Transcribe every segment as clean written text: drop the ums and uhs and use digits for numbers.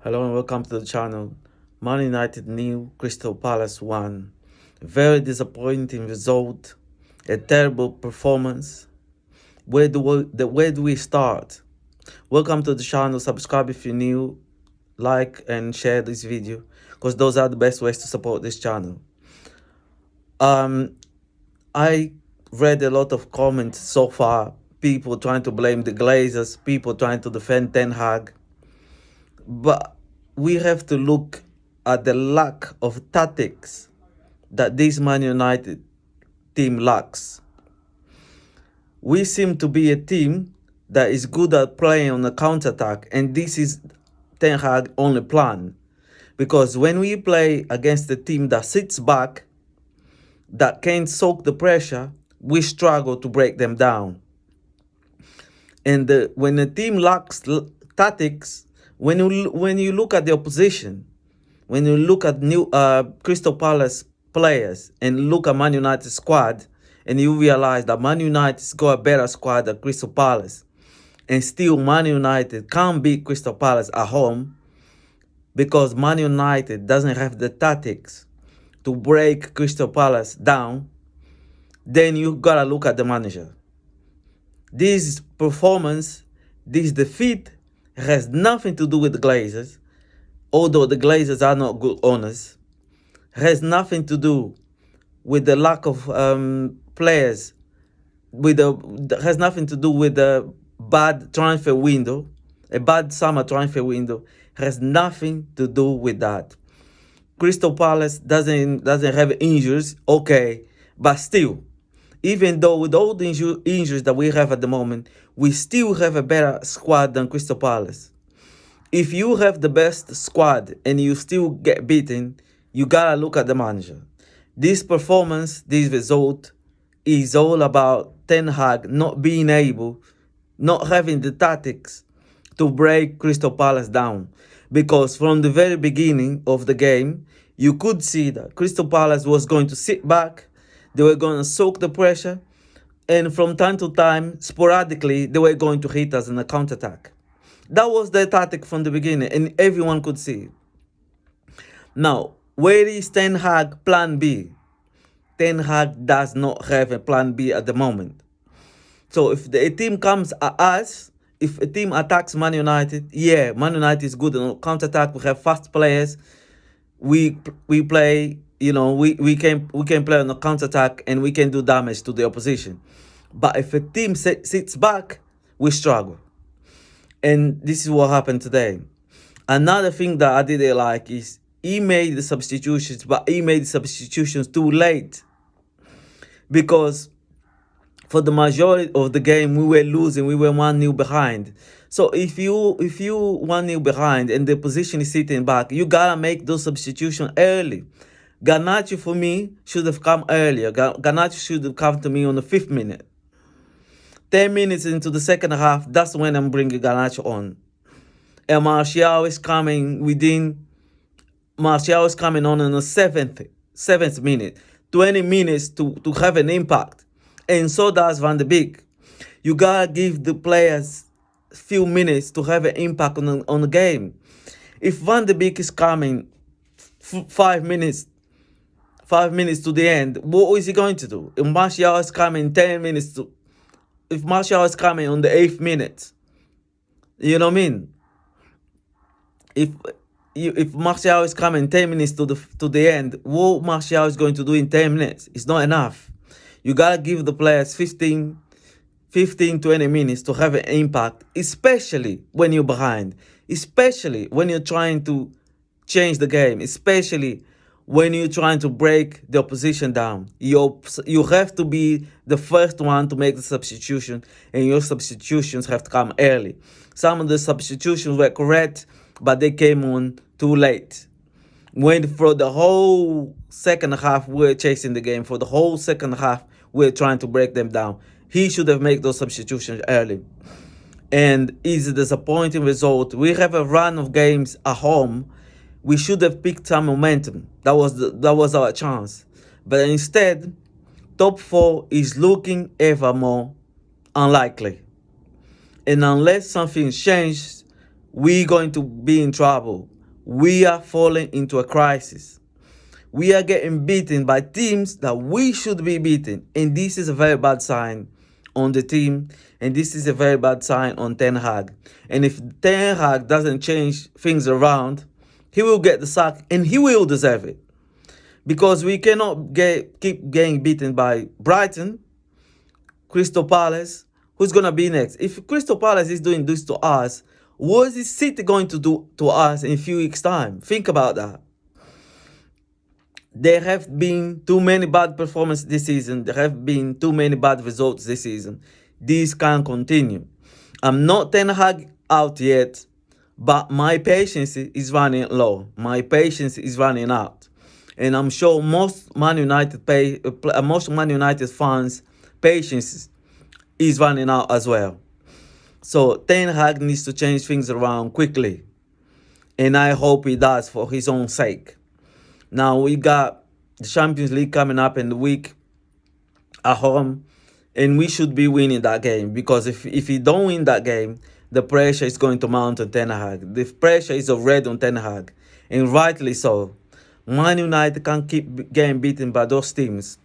Hello and welcome to the channel. Man United nil, Crystal Palace 1. Very disappointing result. A terrible performance. Where do we start? Welcome to the channel. Subscribe if you're new. Like and share this video, because those are the best ways to support this channel. I read a lot of comments so far. People trying to blame the Glazers. People trying to defend Ten Hag. But we have to look at the lack of tactics that this Man United team lacks. We seem to be a team that is good at playing on the counter-attack, and this is Ten Hag's only plan. Because when we play against a team that sits back, that can't soak the pressure, we struggle to break them down. And when a team lacks tactics, when you look at the opposition, when you look at Crystal Palace players and look at Man United squad, and you realize that Man United's got a better squad than Crystal Palace, and still Man United can't beat Crystal Palace at home because Man United doesn't have the tactics to break Crystal Palace down, then you gotta look at the manager. This performance, this defeat, has nothing to do with the Glazers, although the Glazers are not good owners. Has nothing to do with the lack of players. Has nothing to do with the bad transfer window, a bad summer transfer window. Has nothing to do with that. Crystal Palace doesn't have injuries, okay, but still, even though with all the injuries that we have at the moment, we still have a better squad than Crystal Palace. If you have the best squad and you still get beaten, you gotta look at the manager. This performance, this result, is all about Ten Hag not being able, not having the tactics to break Crystal Palace down. Because from the very beginning of the game, you could see that Crystal Palace was going to sit back, they were going to soak the pressure, and from time to time, sporadically, they were going to hit us in a counter-attack. That was their tactic from the beginning, and everyone could see it. Now, where is Ten Hag plan B? Ten Hag does not have a plan B at the moment. So if a team comes at us, if a team attacks Man United, yeah, Man United is good on counter-attack. We have fast players. We play, we can play on the counter-attack and we can do damage to the opposition. But if a team sits back, we struggle. And this is what happened today. Another thing that I didn't like is he made the substitutions, but he made the substitutions too late. Because for the majority of the game, we were losing. We were 1-0 behind. So if you 1-0 behind and the position is sitting back, you gotta make those substitutions early. Garnacho, for me, should have come earlier. Garnacho should have come to me on the 5th minute. 10 minutes into the second half, that's when I'm bringing Garnacho on. And Martial is coming on in the 7th minute. 20 minutes to have an impact. And so does Van de Beek. You gotta give the players a few minutes to have an impact on the game. If Van de Beek is coming 5 minutes to the end, what is he going to do? If Martial is coming 10 minutes if Martial is coming on the 8th minute, you know what I mean? If Martial is coming 10 minutes to the end, what Martial is going to do in 10 minutes? It's not enough. You gotta give the players 15, 20 minutes to have an impact, especially when you're behind, especially when you're trying to change the game, especially when you're trying to break the opposition down. You have to be the first one to make the substitution, and your substitutions have to come early. Some of the substitutions were correct, but they came on too late. When for the whole second half, we're chasing the game. For the whole second half, we're trying to break them down. He should have made those substitutions early. And it's a disappointing result. We have a run of games at home. We should have picked some momentum. That was our chance. But instead, top 4 is looking ever more unlikely. And unless something changes, we're going to be in trouble. We are falling into a crisis. We are getting beaten by teams that we should be beaten. And this is a very bad sign on the team. And this is a very bad sign on Ten Hag. And if Ten Hag doesn't change things around, he will get the sack and he will deserve it. Because we cannot keep getting beaten by Brighton, Crystal Palace. Who's going to be next? If Crystal Palace is doing this to us, what is City going to do to us in a few weeks' time? Think about that. There have been too many bad performances this season. There have been too many bad results this season. This can't continue. I'm not Ten Hag out yet, but my patience is running low. My patience is running out. And I'm sure most Man United fans' patience is running out as well. So Ten Hag needs to change things around quickly. And I hope he does for his own sake. Now we got the Champions League coming up in the week at home. And we should be winning that game. Because if we don't win that game, the pressure is going to mount on Ten Hag. The pressure is already on Ten Hag. And rightly so. Man United can't keep getting beaten by those teams.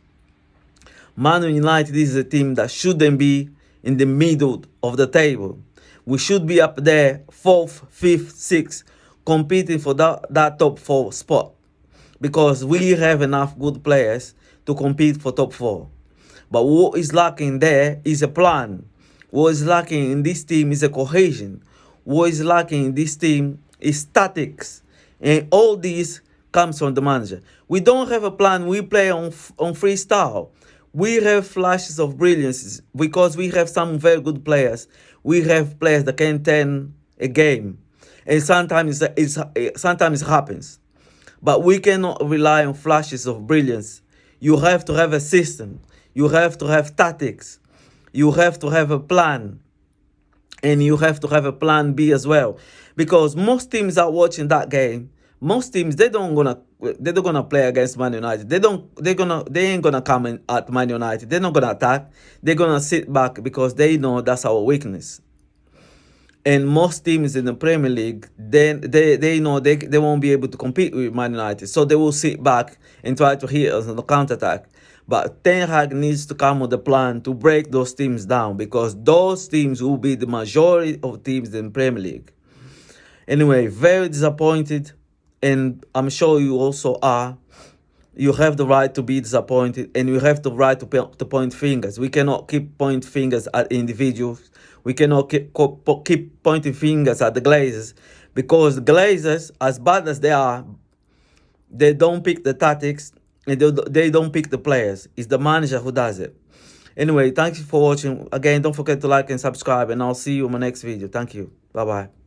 Man United is a team that shouldn't be in the middle of the table. We should be up there, 4th, 5th, 6th, competing for that top 4 spot. Because we have enough good players to compete for top 4. But what is lacking there is a plan. What is lacking in this team is a cohesion. What is lacking in this team is tactics. And all these comes from the manager. We don't have a plan. We play on freestyle. We have flashes of brilliance because we have some very good players. We have players that can turn a game. And sometimes it happens. But we cannot rely on flashes of brilliance. You have to have a system. You have to have tactics. You have to have a plan. And you have to have a plan B as well. Because most teams are watching that game. Most teams, they're not gonna play against Man United. They ain't gonna come in at Man United. They're not gonna attack. They're gonna sit back because they know that's our weakness. And most teams in the Premier League, they know they won't be able to compete with Man United. So they will sit back and try to hit us on the counter-attack. But Ten Hag needs to come with a plan to break those teams down because those teams will be the majority of teams in the Premier League. Anyway, very disappointed. And I'm sure you also are. You have the right to be disappointed. And you have the right to point fingers. We cannot keep pointing fingers at individuals. We cannot keep pointing fingers at the Glazers. Because the Glazers, as bad as they are, they don't pick the tactics. And they don't pick the players. It's the manager who does it. Anyway, thank you for watching. Again, don't forget to like and subscribe. And I'll see you in my next video. Thank you. Bye-bye.